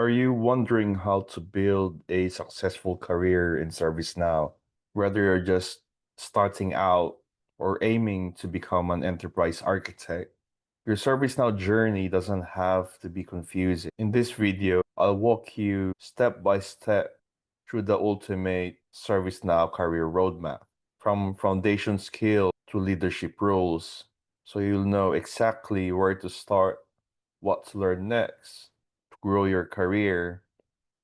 Are you wondering how to build a successful career in ServiceNow, whether you're just starting out or aiming to become an enterprise architect? Your ServiceNow journey doesn't have to be confusing. In this video, I'll walk you step by step through the ultimate ServiceNow career roadmap, from foundation skill to leadership roles, so you'll know exactly where to start, what to learn next, to grow your career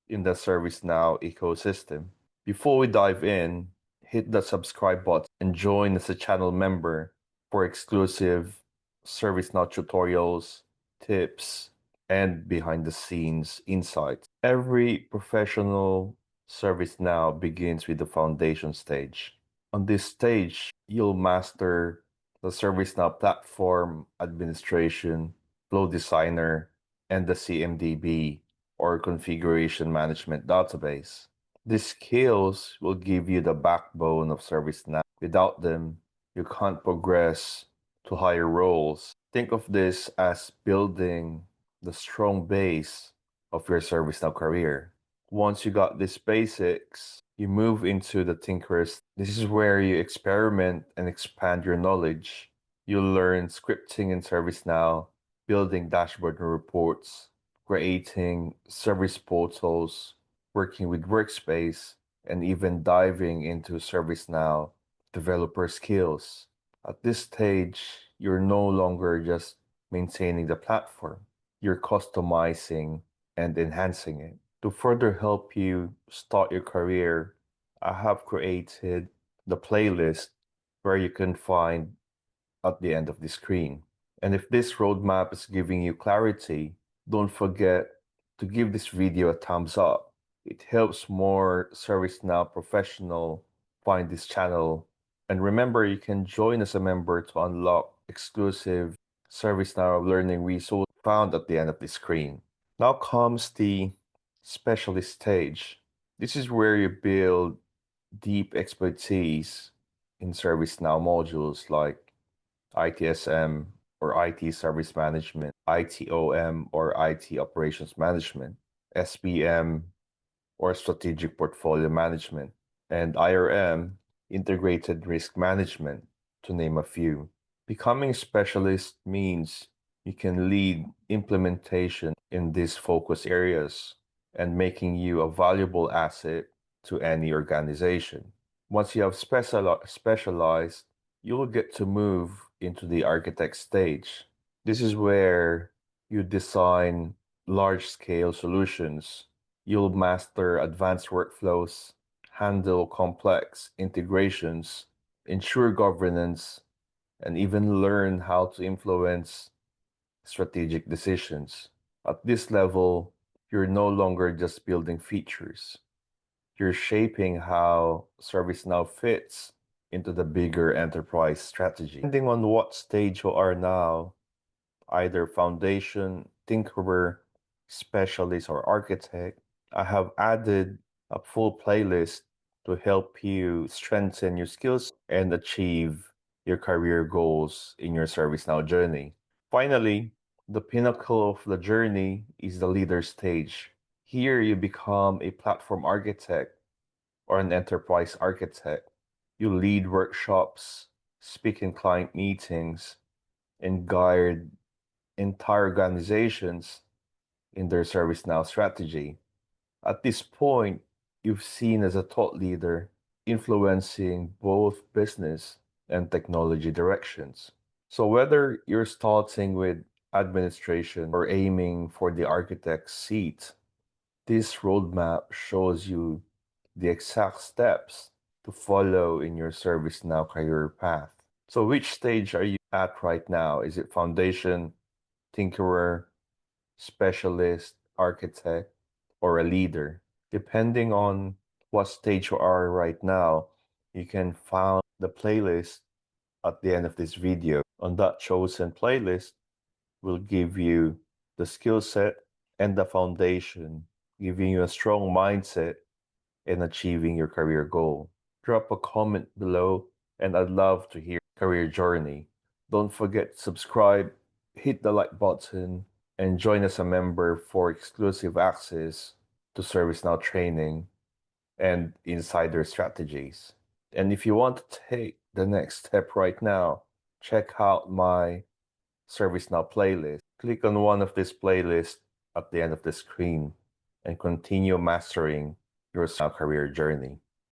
in the ServiceNow ecosystem. Before we dive in, hit the subscribe button and join as a channel member for exclusive ServiceNow tutorials, tips, and behind the scenes insights. Every professional ServiceNow begins with the foundation stage. On this stage, you'll master the ServiceNow platform administration, flow designer, and the CMDB or configuration management database. These skills will give you the backbone of ServiceNow. Without them, you can't progress to higher roles. Think of this as building the strong base of your ServiceNow career. Once you got these basics, you move into the tinkerers. This is where you experiment and expand your knowledge. You'll learn scripting in ServiceNow, building dashboard and reports, creating service portals, working with Workspace, and even diving into ServiceNow developer skills. At this stage, you're no longer just maintaining the platform, you're customizing and enhancing it. To further help you start your career, I have created the playlist where you can find at the end of the screen. And if this roadmap is giving you clarity, don't forget to give this video a thumbs up. It helps more ServiceNow professionals find this channel. And remember, you can join as a member to unlock exclusive ServiceNow learning resources found at the end of the screen. Now comes the specialist stage. This is where you build deep expertise in ServiceNow modules like ITSM or IT Service Management, ITOM or IT Operations Management, SPM or Strategic Portfolio Management, and IRM, Integrated Risk Management, to name a few. Becoming a specialist means you can lead implementation in these focus areas and making you a valuable asset to any organization. Once you have specialized, you will get to move into the architect stage. This is where you design large-scale solutions. You'll master advanced workflows, handle complex integrations, ensure governance, and even learn how to influence strategic decisions. At this level, you're no longer just building features. You're shaping how ServiceNow fits into the bigger enterprise strategy. Depending on what stage you are now, either foundation, tinkerer, specialist, or architect, I have added a full playlist to help you strengthen your skills and achieve your career goals in your ServiceNow journey. Finally, the pinnacle of the journey is the leader stage. Here you become a platform architect or an enterprise architect. You lead workshops, speak in client meetings, and guide entire organizations in their ServiceNow strategy. At this point, you've seen as a thought leader, influencing both business and technology directions. So whether you're starting with administration or aiming for the architect's seat, this roadmap shows you the exact steps to follow in your ServiceNow career path. So which stage are you at right now? Is it foundation, tinkerer, specialist, architect, or a leader? Depending on what stage you are right now, you can find the playlist at the end of this video. On that chosen playlist will give you the skill set and the foundation, giving you a strong mindset in achieving your career goal. Drop a comment below and I'd love to hear your career journey. Don't forget to subscribe, hit the like button, and join as a member for exclusive access to ServiceNow training and insider strategies. And if you want to take the next step right now, check out my ServiceNow playlist. Click on one of these playlists at the end of the screen and continue mastering your ServiceNow career journey.